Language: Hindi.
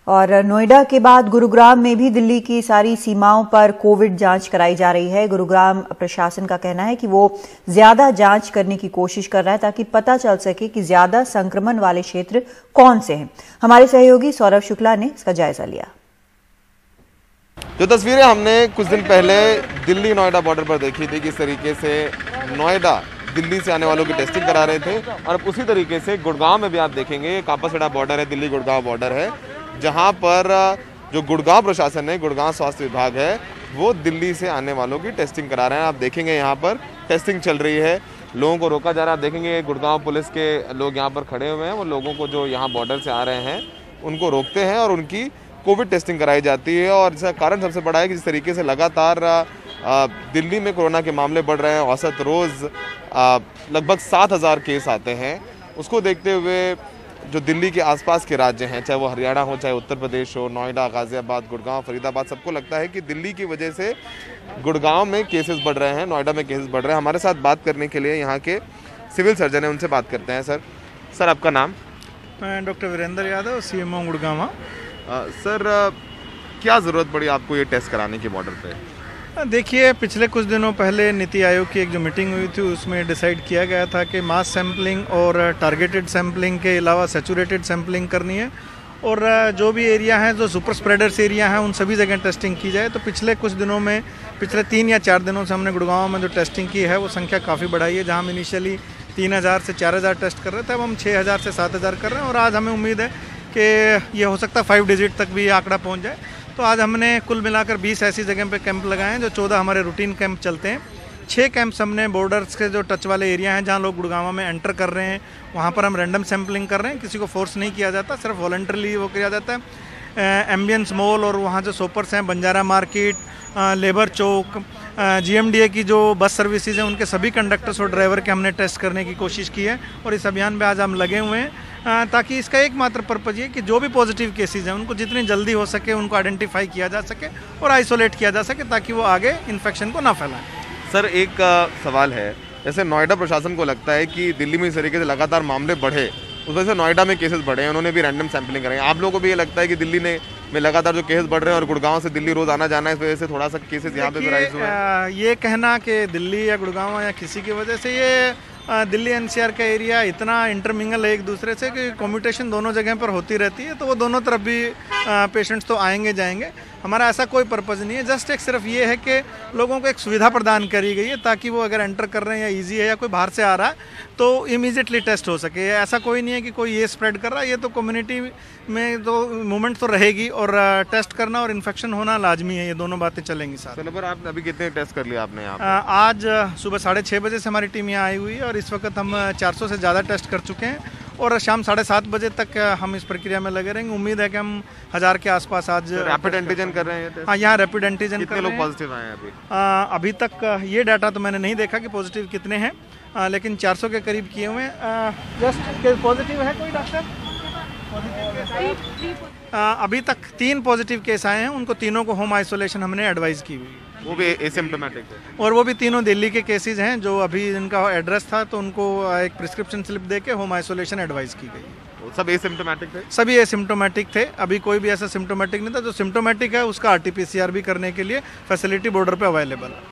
और नोएडा के बाद गुरुग्राम में भी दिल्ली की सारी सीमाओं पर कोविड जांच कराई जा रही है। गुरुग्राम प्रशासन का कहना है कि वो ज्यादा जांच करने की कोशिश कर रहा है ताकि पता चल सके कि ज्यादा संक्रमण वाले क्षेत्र कौन से हैं। हमारे सहयोगी सौरभ शुक्ला ने इसका जायजा लिया। जो तस्वीरें हमने कुछ दिन पहले दिल्ली नोएडा बॉर्डर पर देखी थी, किस तरीके से नोएडा दिल्ली से आने वालों की टेस्टिंग करा रहे थे, और अब उसी तरीके से गुड़गांव में भी आप देखेंगे कापासेड़ा बॉर्डर है, दिल्ली गुड़गांव बॉर्डर है, जहां पर जो गुड़गांव प्रशासन है, गुड़गांव स्वास्थ्य विभाग है, वो दिल्ली से आने वालों की टेस्टिंग करा रहे हैं। आप देखेंगे यहाँ पर टेस्टिंग चल रही है, लोगों को रोका जा रहा है। आप देखेंगे गुड़गांव पुलिस के लोग यहाँ पर खड़े हुए हैं, वो लोगों को जो यहाँ बॉर्डर से आ रहे हैं उनको रोकते हैं और उनकी कोविड टेस्टिंग कराई जाती है। और इसका कारण सबसे बड़ा है कि जिस तरीके से लगातार दिल्ली में कोरोना के मामले बढ़ रहे हैं, औसत रोज़ लगभग 7,000 केस आते हैं, उसको देखते हुए जो दिल्ली के आसपास के राज्य हैं, चाहे वो हरियाणा हो, चाहे उत्तर प्रदेश हो, नोएडा, गाजियाबाद, गुड़गांव, फरीदाबाद, सबको लगता है कि दिल्ली की वजह से गुड़गांव में केसेस बढ़ रहे हैं, नोएडा में केसेस बढ़ रहे हैं। हमारे साथ बात करने के लिए यहाँ के सिविल सर्जन हैं, उनसे बात करते हैं। सर आपका नाम? मैं doctor Virendra Yadav, CMO Gurgaon. Sir क्या ज़रूरत पड़ी आपको ये टेस्ट कराने की बॉर्डर पे? देखिए, पिछले कुछ दिनों पहले नीति आयोग की एक जो मीटिंग हुई थी, उसमें डिसाइड किया गया था कि मास सैम्पलिंग और टारगेटेड सैम्पलिंग के अलावा सैचुरेटेड सैम्पलिंग करनी है, और जो भी एरिया हैं, जो सुपर स्प्रेडर्स एरिया हैं, उन सभी जगह टेस्टिंग की जाए। तो पिछले कुछ दिनों में, पिछले 3 या 4 दिनों से हमने गुड़गांव में जो टेस्टिंग की है वो संख्या काफ़ी बढ़ाई है। जहाँ हम इनिशियली 3,000 से 4,000 टेस्ट कर रहे थे, अब हम 6,000 से 7,000 कर रहे हैं, और आज हमें उम्मीद है कि ये हो सकता है 5 डिजिट तक भी ये आंकड़ा पहुंच जाए। तो आज हमने कुल मिलाकर 20 ऐसी जगह पे कैंप लगाए हैं, जो 14 हमारे रूटीन कैंप चलते हैं। 6 कैंप्स हमने बॉर्डर्स के जो टच वाले एरिया हैं, जहाँ लोग गुड़गांव में एंटर कर रहे हैं, वहाँ पर हम रैंडम सैम्पलिंग कर रहे हैं। किसी को फोर्स नहीं किया जाता, सिर्फ वॉलंटरली वो किया जाता है। एम्बियंस मॉल और वहाँ जो शॉपर्स हैं, बंजारा मार्केट, लेबर चौक, GMDA की जो बस सर्विसेज हैं, उनके सभी कंडक्टर्स और ड्राइवर के हमने टेस्ट करने की कोशिश की है। और इस अभियान में आज हम लगे हुए हैं, ताकि इसका एकमात्र पर्पज़ ये कि जो भी पॉजिटिव केसेस हैं उनको जितनी जल्दी हो सके उनको आइडेंटिफाई किया जा सके और आइसोलेट किया जा सके, ताकि वो आगे इन्फेक्शन को ना फैलाएं। सर एक सवाल है, जैसे नोएडा प्रशासन को लगता है कि दिल्ली में इस तरीके से लगातार मामले बढ़े, उस वजह से नोएडा में केसेस बढ़े हैं, उन्होंने भी रैंडम सैम्पलिंग कराई। आप लोगों को भी ये लगता है कि दिल्ली में लगातार जो केसेस बढ़ रहे हैं और गुड़गांव से दिल्ली रोज आना जाना है, इस वजह से थोड़ा सा केसेस यहाँ पे भी राइज हुए हैं? ये कहना कि दिल्ली या गुड़गांव या किसी की वजह से, ये दिल्ली NCR का एरिया इतना इंटरमिंगल है एक दूसरे से कि कम्यूटेशन दोनों जगह पर होती रहती है, तो वो दोनों तरफ भी पेशेंट्स तो आएंगे जाएंगे। हमारा ऐसा कोई पर्पज़ नहीं है, जस्ट एक सिर्फ ये है कि लोगों को एक सुविधा प्रदान करी गई है, ताकि वो अगर एंटर कर रहे हैं या ईजी है या कोई बाहर से आ रहा है तो इमीडिएटली टेस्ट हो सके। ऐसा कोई नहीं है कि कोई ये स्प्रेड कर रहा है, ये तो कम्युनिटी में तो मूवमेंट तो रहेगी, और टेस्ट करना और इन्फेक्शन होना लाजमी है, ये दोनों बातें चलेंगी साथ। चलो, पर आपने अभी कितने टेस्ट कर लिया आपने यहाँ? आज सुबह 6:30 बजे से हमारी टीम यहाँ आई हुई है, और इस वक्त हम 400 से ज़्यादा टेस्ट कर चुके हैं, और शाम 7:30 बजे तक हम इस प्रक्रिया में लगे रहेंगे। उम्मीद है कि हम 1000 के आसपास आज रैपिड एंटीजन कर रहे हैं। हाँ, यहाँ रैपिड एंटीजन। कितने लोग पॉजिटिव आए हैं अभी? अभी तक ये डाटा तो मैंने नहीं देखा कि पॉजिटिव कितने हैं, लेकिन 400 के करीब किए हुए हैं। जस्ट पॉजिटिव है कोई डॉक्टर? अभी तक 3 पॉजिटिव केस आए हैं, उनको तीनों को होम आइसोलेशन हमने एडवाइस की हुई है। वो भी एसिम्प्टोमेटिक है, और वो भी तीनों दिल्ली के केसेस हैं, जो अभी इनका एड्रेस था तो उनको एक प्रिस्क्रिप्शन स्लिप देके होम आइसोलेशन एडवाइस की गई। सब एसिम्प्टोमेटिक थे? सभी एसिम्प्टोमेटिक थे, अभी कोई भी ऐसा सिम्प्टोमेटिक नहीं था। जो सिम्प्टोमेटिक है उसका RT-PCR भी करने के लिए फैसिलिटी बॉर्डर पे अवेलेबल है।